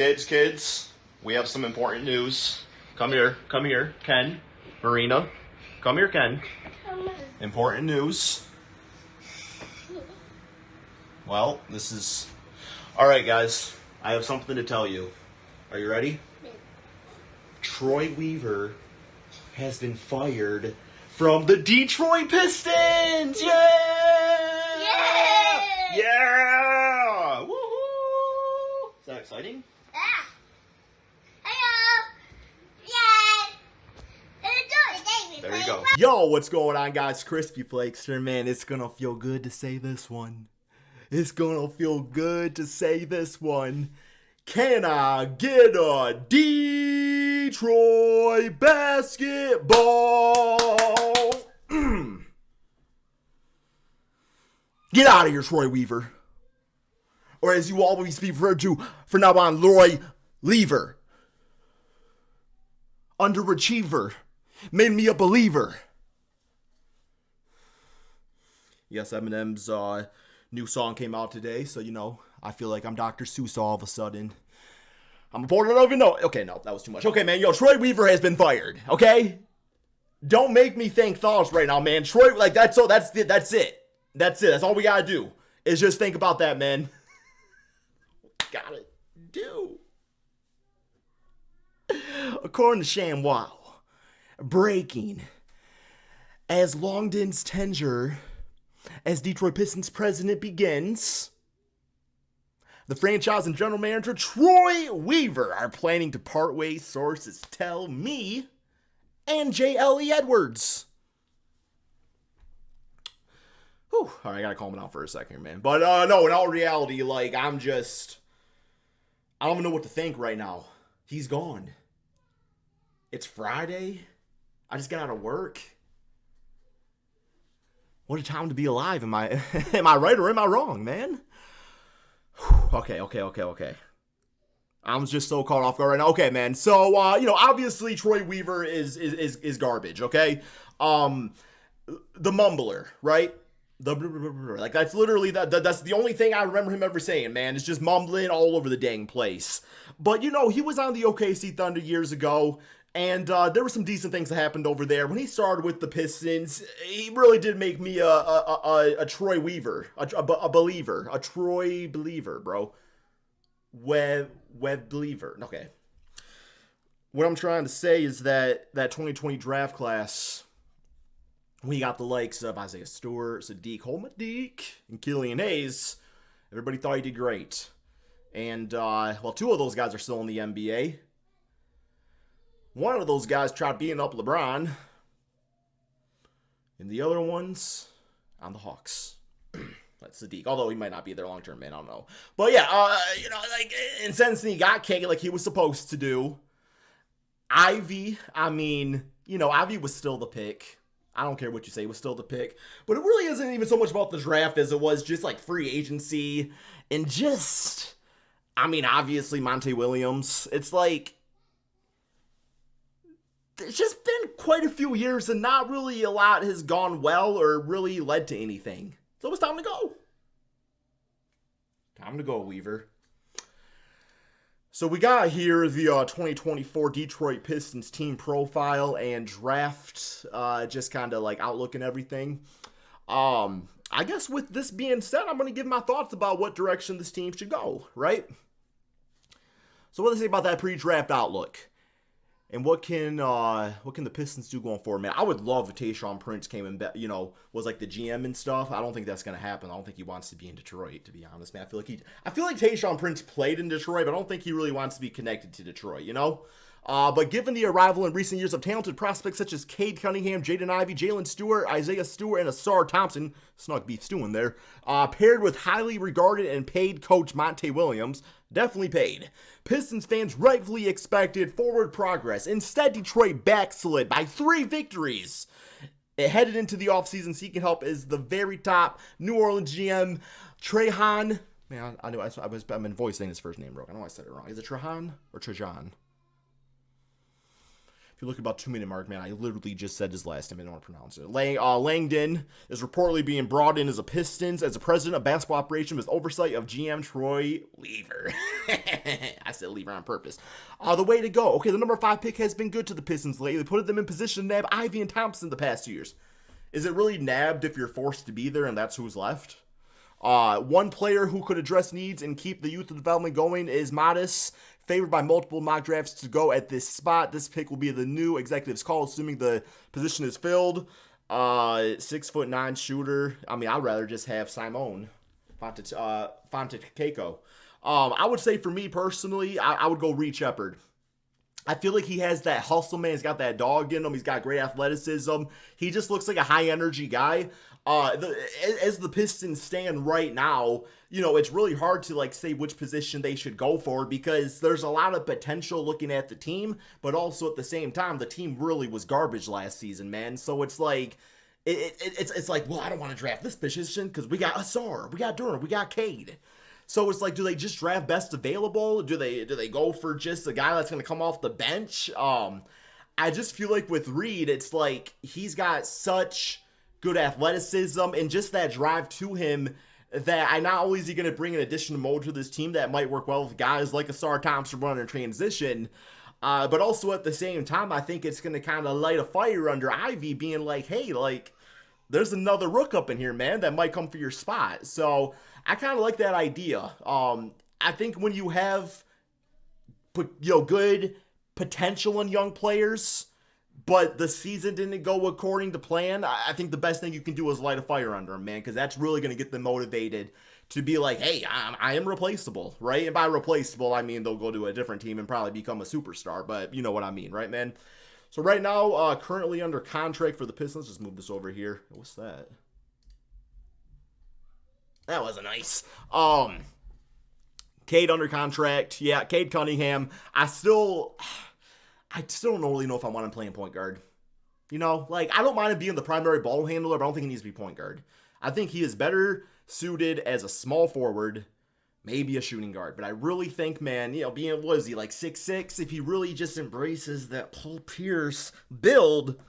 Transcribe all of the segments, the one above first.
Kids, we have some important news. Come here, Ken, Marina. Come here, Ken. Important news. Well, this is... Alright, guys, I have something to tell you. Are you ready? Troy Weaver has been fired from the Detroit Pistons! Yeah! Yay! Yeah! Woohoo! Is that exciting? There you go. Yo, what's going on, guys? Crispy Flakes here, man. It's gonna feel good to say this one. It's gonna feel good to say this one. Can I get a Detroit basketball? Get out of here, Troy Weaver. Or as you always be referred to from now on, Roy Lever. Underachiever. Made me a believer. Yes, Eminem's new song came out today, so you know, I feel like I'm Dr. Seuss all of a sudden. I'm a board, I don't even know. Okay, no, that was too much. Okay, man, yo, Troy Weaver has been fired, okay? Don't make me think thoughts right now, man. Troy, like, that's it. That's it. That's all we gotta do, is just think about that, man. Gotta do. According to ShamWow, breaking as Longdon's tenure as Detroit Pistons president begins, the franchise and general manager Troy Weaver are planning to part ways, sources tell me, and J.L.E. Edwards. Whew, all right, I gotta calm it down for a second, man. But no, in all reality, like, I don't even know what to think right now. He's gone. It's Friday. I just got out of work. What a time to be alive. Am I right or am I wrong, man? Okay. I'm just so caught off guard right now. Okay, man. So, obviously Troy Weaver is garbage, okay? The mumbler, right? Like, that's literally, that's the only thing I remember him ever saying, man. It's just mumbling all over the dang place. But, he was on the OKC Thunder years ago. And there were some decent things that happened over there. When he started with the Pistons, he really did make me a Troy Weaver, a believer, a Troy believer, bro. Web believer. Okay. What I'm trying to say is that 2020 draft class, we got the likes of Isaiah Stewart, Sadiq Holmadiq, and Killian Hayes. Everybody thought he did great. And, two of those guys are still in the NBA. One of those guys tried beating up LeBron. And the other one's on the Hawks. That's Sadiq. Although he might not be there long term, man. I don't know. But yeah, like, in sense he got kicked like he was supposed to do. Ivy was still the pick. I don't care what you say, it was still the pick. But it really isn't even so much about the draft as it was just like free agency. And just, obviously Monte Williams. It's like, it's just been quite a few years and not really a lot has gone well or really led to anything. So it's time to go. Time to go, Weaver. So we got here the 2024 Detroit Pistons team profile and draft, just kind of like outlook and everything. I guess with this being said, I'm going to give my thoughts about what direction this team should go, right? So what do they say about that pre-draft outlook? And what can the Pistons do going forward, man? I would love if Tayshaun Prince came and was like the GM and stuff. I don't think that's gonna happen. I don't think he wants to be in Detroit, to be honest, man. I feel like Tayshaun Prince played in Detroit, but I don't think he really wants to be connected to Detroit, But given the arrival in recent years of talented prospects such as Cade Cunningham, Jaden Ivey, Jalen Stewart, Isaiah Stewart, and Asar Thompson, snug beef stew in there, paired with highly regarded and paid coach Monte Williams, definitely paid, Pistons fans rightfully expected forward progress. Instead, Detroit backslid by 3 victories. It headed into the offseason seeking help is the very top New Orleans GM, Trajan. Man, I knew I'm voicing his first name wrong. I know I said it wrong. Is it Trajan or Trajan? If you look at about 2 minute mark, man, I literally just said his last name. I don't want to pronounce it. Langdon is reportedly being brought in as a Pistons as a president of basketball operation with oversight of GM Troy Lever. I said Lever on purpose. The way to go. Okay, the number 5 pick has been good to the Pistons lately. They put them in position to nab Ivy and Thompson the past 2 years. Is it really nabbed if you're forced to be there and that's who's left? One player who could address needs and keep the youth development going is Modis, favored by multiple mock drafts to go at this spot. This pick will be the new executive's call, assuming the position is filled. 6'9" shooter. I mean, I'd rather just have Simone Fontecchio. I would say for me personally, I would go Reed Shepherd. I feel like he has that hustle, man. He's got that dog in him. He's got great athleticism. He just looks like a high energy guy. As the Pistons stand right now, you know, it's really hard to like say which position they should go for because there's a lot of potential looking at the team, but also at the same time, the team really was garbage last season, man. So it's like, it's like, well, I don't want to draft this position because we got Asar, we got Durham, we got Cade. So it's like, do they just draft best available? Do they go for just a guy that's going to come off the bench? I just feel like with Reed, it's like he's got such good athleticism and just that drive to him that I not only is he going to bring an additional mode to this team that might work well with guys like Asar Thompson running in transition, but also at the same time, I think it's going to kind of light a fire under Ivy being like, hey, like, there's another rook up in here, man, that might come for your spot. So I kind of like that idea. I think when you have, good potential in young players, but the season didn't go according to plan, I think the best thing you can do is light a fire under them, man, because that's really going to get them motivated to be like, hey, I am replaceable, right? And by replaceable, I mean they'll go to a different team and probably become a superstar, but you know what I mean, right, man? So right now, currently under contract for the Pistons, just move this over here. What's that? That wasn't nice. Cade under contract. Yeah, Cade Cunningham. I still don't really know if I want him playing point guard. You know, like, I don't mind him being the primary ball handler, but I don't think he needs to be point guard. I think he is better suited as a small forward, maybe a shooting guard. But I really think, man, you know, being, what is he, like 6'6"? If he really just embraces that Paul Pierce build,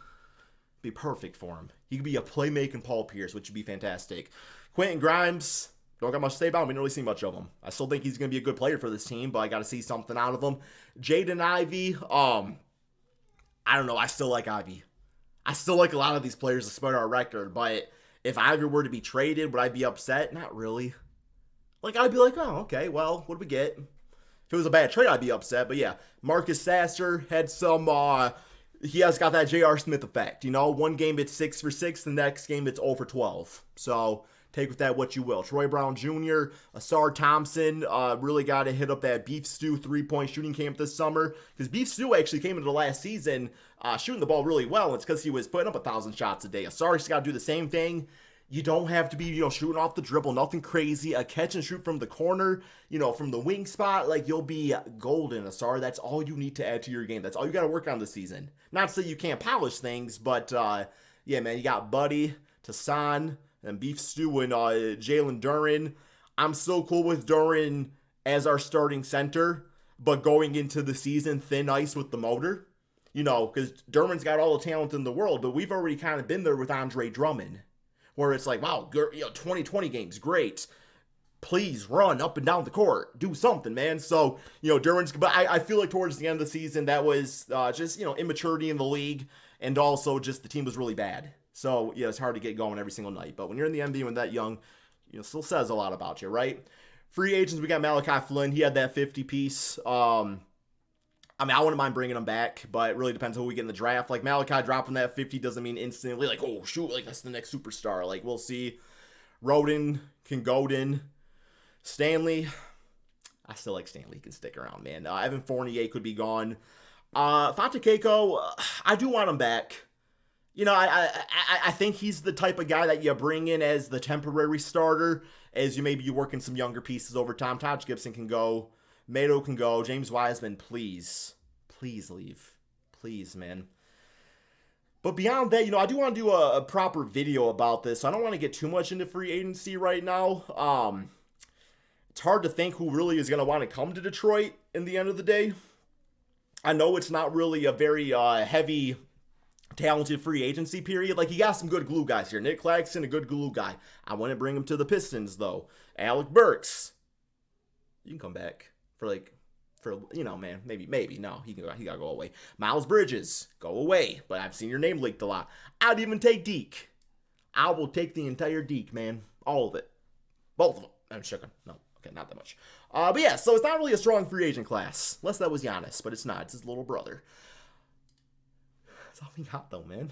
be perfect for him. He could be a playmaking Paul Pierce, which would be fantastic. Quentin Grimes, don't got much to say about him. We don't really see much of him. I still think he's going to be a good player for this team, but I got to see something out of him. Jaden Ivey, I don't know. I still like Ivy. I still like a lot of these players despite our record, but if Ivy were to be traded, would I be upset? Not really. Like, I'd be like, oh, okay, well, what do we get? If it was a bad trade, I'd be upset, but yeah. Marcus Sasser had some, he has got that J.R. Smith effect, you know? One game it's 6 for 6, the next game it's 0 for 12. So take with that what you will. Troy Brown Jr., Asar Thompson really got to hit up that Beef Stew 3-point shooting camp this summer. Because Beef Stew actually came into the last season shooting the ball really well. It's because he was putting up 1,000 shots a day. Asar's got to do the same thing. You don't have to be, shooting off the dribble, nothing crazy. A catch and shoot from the corner, from the wing spot, like, you'll be golden, Asar. That's all you need to add to your game. That's all you got to work on this season. Not to say you can't polish things, but, yeah, man, you got Buddy, Tassan, and Beef Stew and Jalen Duren. I'm still cool with Duren as our starting center, but going into the season, thin ice with the motor. Because Duren's got all the talent in the world, but we've already kind of been there with Andre Drummond, where it's like, wow, 2020 games, great. Please run up and down the court. Do something, man. So, Duren's, but I feel like towards the end of the season, that was just, immaturity in the league, and also just the team was really bad. So, yeah, it's hard to get going every single night. But when you're in the NBA when that young, still says a lot about you, right? Free agents, we got Malachi Flynn. He had that 50-piece. I wouldn't mind bringing him back, but it really depends on who we get in the draft. Like, Malachi dropping that 50 doesn't mean instantly, like, oh, shoot, like, that's the next superstar. Like, we'll see. Roden, Kingodin, Stanley. I still like Stanley. He can stick around, man. Evan Fournier could be gone. Fontecchio, I do want him back. I think he's the type of guy that you bring in as the temporary starter, as you work in some younger pieces over time. Taj Gibson can go. Mato can go. James Wiseman, please leave. Please, man. But beyond that, I do want to do a proper video about this. I don't want to get too much into free agency right now. It's hard to think who really is going to want to come to Detroit in the end of the day. I know it's not really a very heavy, talented free agency period. Like, you got some good glue guys here. Nick Claxton, a good glue guy. I want to bring him to the Pistons, though. Alec Burks, you can come back for man, maybe no, he gotta go away. Miles Bridges, go away. But I've seen your name leaked a lot. I'd even take Deke. I will take the entire Deke, man, all of it, both of them. I'm shook. No, okay, not that much. But yeah, so it's not really a strong free agent class, unless that was Giannis, but it's not. It's his little brother. That's all we got, though, man.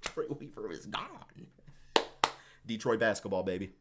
Trey Weaver is gone. Detroit basketball, baby.